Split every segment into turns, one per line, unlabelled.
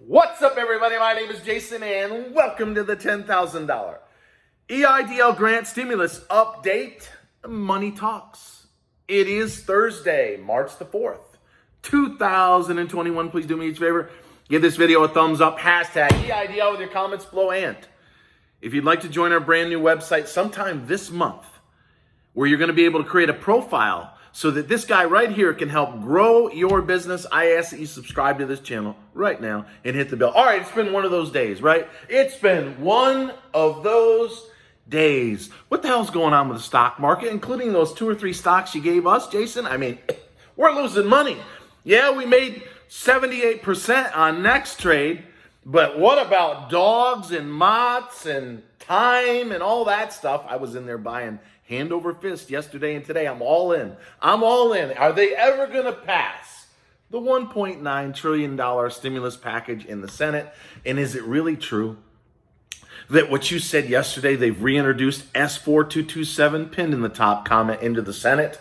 What's up, everybody? My name is Jason, and welcome to the $10,000 EIDL Grant Stimulus Update Money Talks. It is Thursday, March the 4th, 2021. Please do me each favor. Give this video a thumbs up. Hashtag EIDL with your comments below. And if you'd like to join our brand new website sometime this month, where you're going to be able to create a profile so that this guy right here can help grow your business, I ask that you subscribe to this channel right now and hit the bell. All right, it's been one of those days, right? It's been one of those days. What the hell's going on with the stock market, including those 2 or 3 stocks you gave us, Jason? I mean, we're losing money. Yeah, we made 78% on next trade, but what about dogs and mots and time and all that stuff? I was in there buying hand over fist yesterday and today. I'm all in. I'm all in. Are they ever going to pass the $1.9 trillion stimulus package in the Senate? And is it really true that what you said yesterday, they've reintroduced S4227 pinned in the top comment into the Senate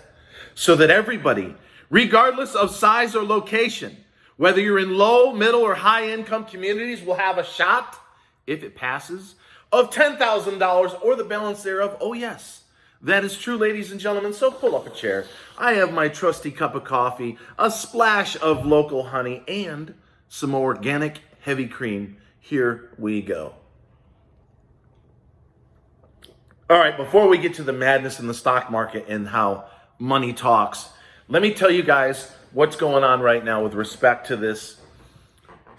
so that everybody, regardless of size or location, whether you're in low, middle, or high income communities, will have a shot, if it passes, of $10,000 or the balance thereof? Oh, yes. That is true, ladies and gentlemen. So pull up a chair. I have my trusty cup of coffee, a splash of local honey, and some organic heavy cream. Here we go. All right, before we get to the madness in the stock market and how money talks, let me tell you guys what's going on right now with respect to this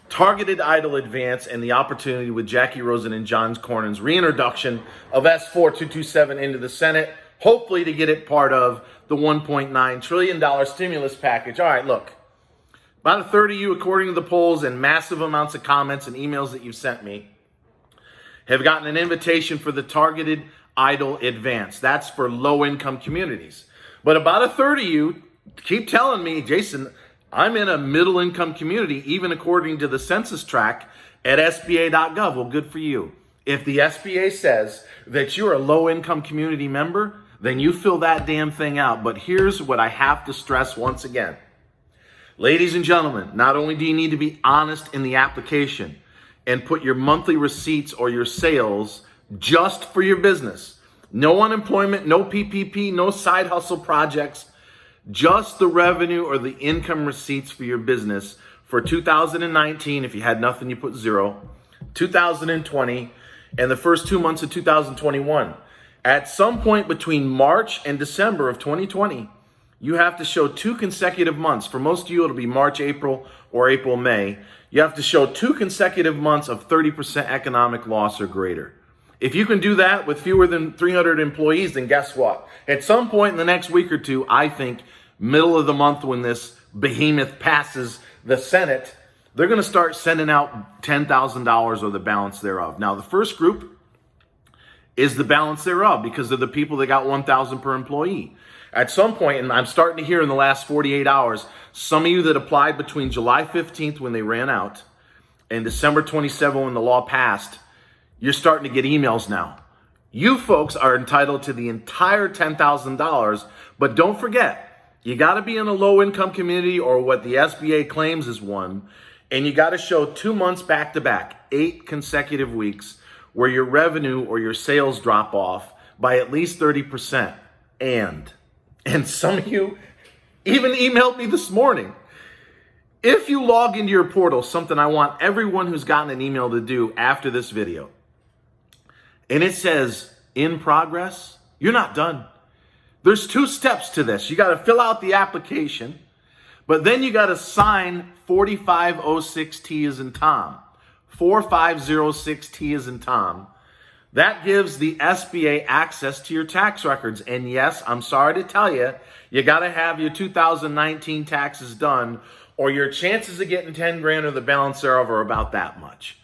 Targeted EIDL Advance and the opportunity with Jacky, Rosen, and John Cornyn's reintroduction of S4227 into the Senate, hopefully to get it part of the $1.9 trillion stimulus package. All right, look, about a third of you, according to the polls and massive amounts of comments and emails that you've sent me, have gotten an invitation for the Targeted EIDL Advance. That's for low-income communities. But about a third of you keep telling me, Jason, I'm in a middle-income community, even according to the census tract at SBA.gov. Well, good for you. If the SBA says that you're a low-income community member, then you fill that damn thing out. But here's what I have to stress once again. Ladies and gentlemen, not only do you need to be honest in the application and put your monthly receipts or your sales just for your business, no unemployment, no PPP, no side hustle projects, just the revenue or the income receipts for your business for 2019. If you had nothing, you put 0. 2020 and the first 2 months of 2021. At some point between March and December of 2020, you have to show 2 consecutive months. For most of you, it'll be March, April, or April, May. You have to show 2 consecutive months of 30% economic loss or greater. If you can do that with fewer than 300 employees, then guess what? At some point in the next week or two, I think middle of the month when this behemoth passes the Senate, they're going to start sending out $10,000 or the balance thereof. Now, the first group is the balance thereof because they're the people that got $1,000 per employee. At some point, and I'm starting to hear in the last 48 hours, some of you that applied between July 15th when they ran out and December 27th when the law passed, you're starting to get emails now. You folks are entitled to the entire $10,000, but don't forget, you got to be in a low-income community or what the SBA claims is one, and you got to show 2 months back-to-back, 8 consecutive weeks, where your revenue or your sales drop off by at least 30%. And some of you even emailed me this morning. If you log into your portal, something I want everyone who's gotten an email to do after this video, and it says, in progress, you're not done. There's 2 steps to this. You got to fill out the application, but then you got to sign 4506T as in Tom. 4506T as in Tom. That gives the SBA access to your tax records. And yes, I'm sorry to tell you, you got to have your 2019 taxes done or your chances of getting 10 grand or the balance thereof are about that much.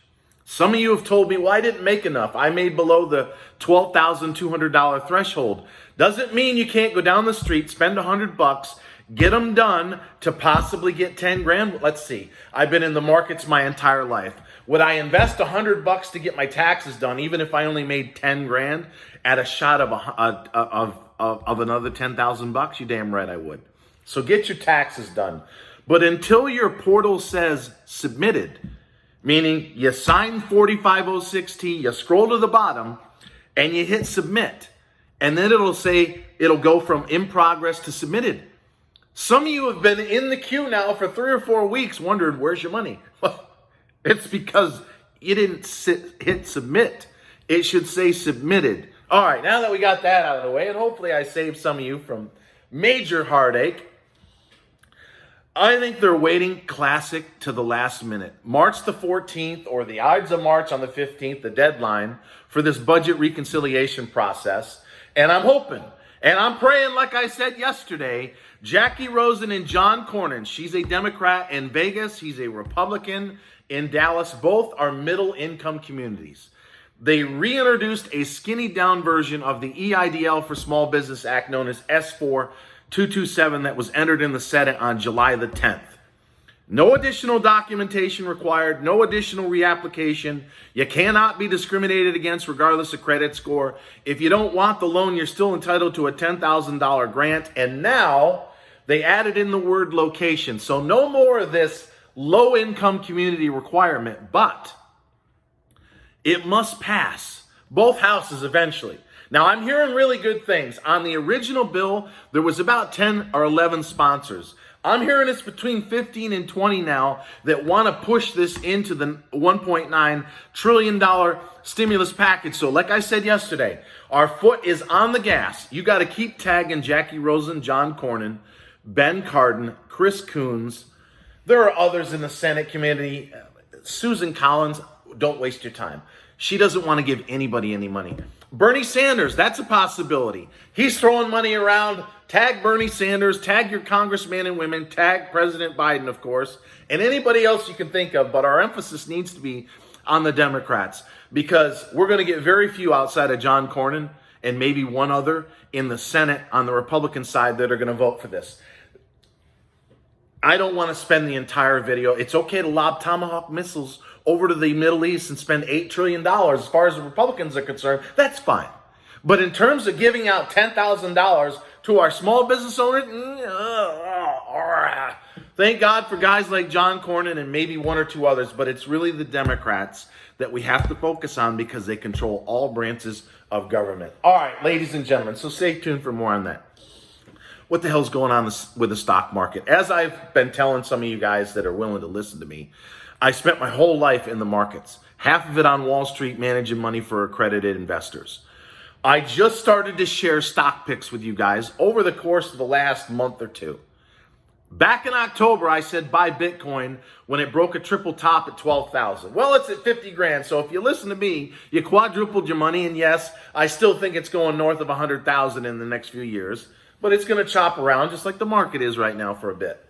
Some of you have told me, well, I didn't make enough. I made below the $12,200 threshold. Doesn't mean you can't go down the street, spend $100, get them done to possibly get 10 grand. Let's see. I've been in the markets my entire life. Would I invest $100 to get my taxes done, even if I only made 10 grand at a shot of another 10,000 bucks? You damn right I would. So get your taxes done. But until your portal says submitted, meaning you sign 4506T, you scroll to the bottom, and you hit submit. And then it'll say, it'll go from in progress to submitted. Some of you have been in the queue now for 3 or 4 weeks wondering, where's your money? Well, it's because you didn't hit submit. It should say submitted. All right, now that we got that out of the way, and hopefully I saved some of you from major heartache, I think they're waiting classic to the last minute. March the 14th or the Ides of March on the 15th, the deadline for this budget reconciliation process. And I'm hoping, and I'm praying, like I said yesterday, Jacky, Rosen, and John Cornyn. She's a Democrat in Vegas. He's a Republican in Dallas. Both are middle-income communities. They reintroduced a skinny-down version of the EIDL for Small Business Act known as S4 227 that was entered in the Senate on July the 10th. No additional documentation required, no additional reapplication. You cannot be discriminated against regardless of credit score. If you don't want the loan, you're still entitled to a $10,000 grant. And now they added in the word location. So no more of this low-income community requirement, but it must pass both houses eventually. Now, I'm hearing really good things. On the original bill, there was about 10 or 11 sponsors. I'm hearing it's between 15 and 20 now that want to push this into the $1.9 trillion stimulus package. So like I said yesterday, our foot is on the gas. You got to keep tagging Jacky, Rosen, John Cornyn, Ben Cardin, Chris Coons. There are others in the Senate committee. Susan Collins, don't waste your time. She doesn't want to give anybody any money. Bernie Sanders, that's a possibility. He's throwing money around. Tag Bernie Sanders, tag your congressmen and women, tag President Biden, of course, and anybody else you can think of. But our emphasis needs to be on the Democrats because we're going to get very few outside of John Cornyn and maybe one other in the Senate on the Republican side that are going to vote for this. I don't want to spend the entire video. It's okay to lob Tomahawk missiles over to the Middle East and spend $8 trillion as far as the Republicans are concerned. That's fine. But in terms of giving out $10,000 to our small business owners, thank God for guys like John Cornyn and maybe one or two others, but it's really the Democrats that we have to focus on because they control all branches of government. All right, ladies and gentlemen, so stay tuned for more on that. What the hell's going on with the stock market? As I've been telling some of you guys that are willing to listen to me, I spent my whole life in the markets, half of it on Wall Street managing money for accredited investors. I just started to share stock picks with you guys over the course of the last month or two. Back in October, I said buy Bitcoin when it broke a triple top at 12,000. Well, it's at 50 grand. So if you listen to me, you quadrupled your money. And yes, I still think it's going north of 100,000 in the next few years, but it's going to chop around just like the market is right now for a bit.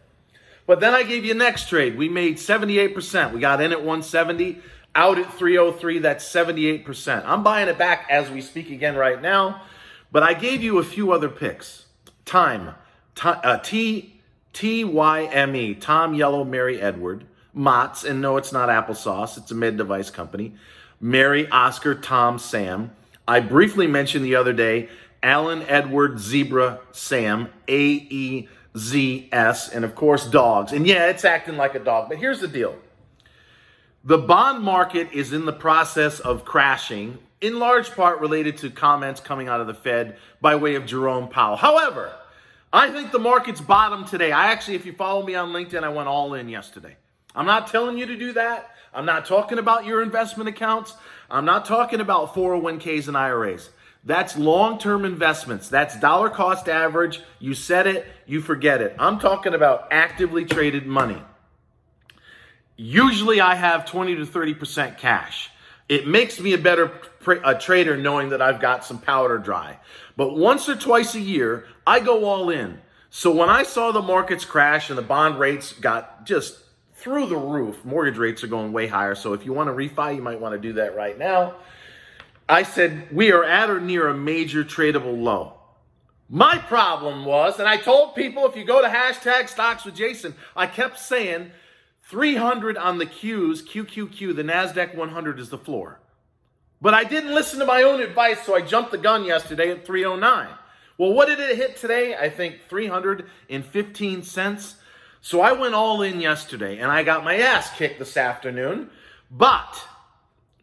But then I gave you next trade. We made 78%. We got in at 170, out at 303. That's 78%. I'm buying it back as we speak again right now. But I gave you a few other picks. Tyme, T-Y-M-E, Tom, Yellow, Mary, Edward. Mott's, and no, it's not applesauce. It's a med-device company. Mary, Oscar, Tom, Sam. I briefly mentioned the other day, Alan, Edward, Zebra, Sam, AEZS, and of course, dogs. And yeah, it's acting like a dog. But here's the deal. The bond market is in the process of crashing, in large part related to comments coming out of the Fed by way of Jerome Powell. However, I think the market's bottomed today. If you follow me on LinkedIn, I went all in yesterday. I'm not telling you to do that. I'm not talking about your investment accounts. I'm not talking about 401ks and IRAs. That's long-term investments. That's dollar cost average. You set it, you forget it. I'm talking about actively traded money. Usually I have 20 to 30% cash. It makes me a better trader knowing that I've got some powder dry. But once or twice a year, I go all in. So when I saw the markets crash and the bond rates got just through the roof, mortgage rates are going way higher. So if you want to refi, you might want to do that right now. I said, we are at or near a major tradable low. My problem was, and I told people, if you go to hashtag stocks with Jason, I kept saying 300 on the Qs, QQQ, the NASDAQ 100 is the floor. But I didn't listen to my own advice, so I jumped the gun yesterday at 309. Well, what did it hit today? I think 315 cents. So I went all in yesterday, and I got my ass kicked this afternoon But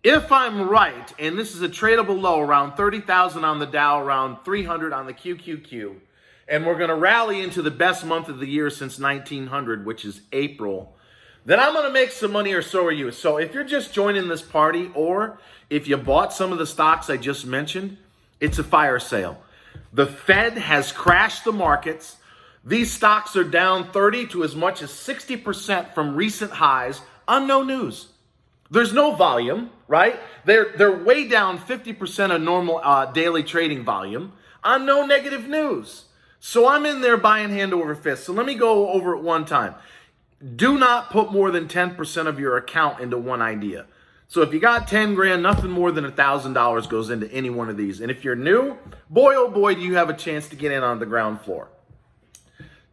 if I'm right, and this is a tradable low around 30,000 on the Dow, around 300 on the QQQ, and we're going to rally into the best month of the year since 1900, which is April, then I'm going to make some money, or so are you. So if you're just joining this party, or if you bought some of the stocks I just mentioned, it's a fire sale. The Fed has crashed the markets. These stocks are down 30 to as much as 60% from recent highs on no news. There's no volume, right? They're way down 50% of normal daily trading volume on no negative news. So I'm in there buying hand over fist. So let me go over it one time. Do not put more than 10% of your account into one idea. So if you got 10 grand, nothing more than $1,000 goes into any one of these. And if you're new, boy, oh boy, do you have a chance to get in on the ground floor.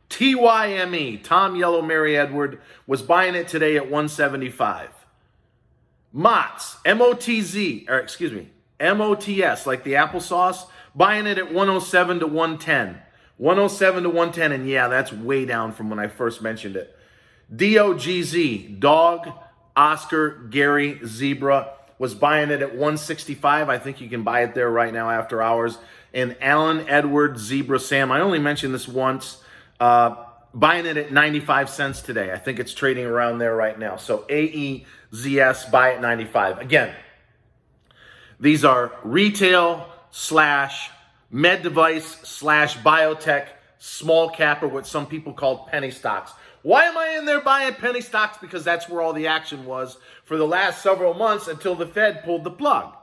TYME, Tom Yellow Mary Edward, was buying it today at 175. MOTS, MOTS, like the applesauce, buying it at 107 to 110. 107 to 110, and yeah, that's way down from when I first mentioned it. DOGZ, Dog, Oscar, Gary, Zebra, was buying it at 165. I think you can buy it there right now after hours. And Alan, Edward, Zebra, Sam, I only mentioned this once, buying it at 95 cents today. I think it's trading around there right now. So AEZS, buy at 95. Again, these are retail / med device / biotech, small cap, or what some people call penny stocks. Why am I in there buying penny stocks? Because that's where all the action was for the last several months until the Fed pulled the plug.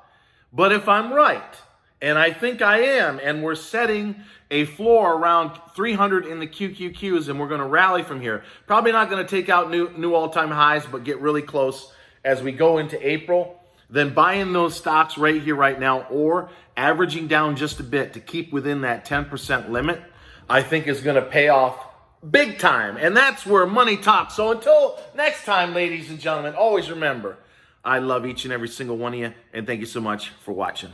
But if I'm right, and I think I am, and we're setting a floor around 300 in the QQQs, and we're going to rally from here. Probably not going to take out new all-time highs, but get really close as we go into April. Then buying those stocks right here, right now, or averaging down just a bit to keep within that 10% limit, I think is going to pay off big time. And that's where money talks. So until next time, ladies and gentlemen, always remember, I love each and every single one of you, and thank you so much for watching.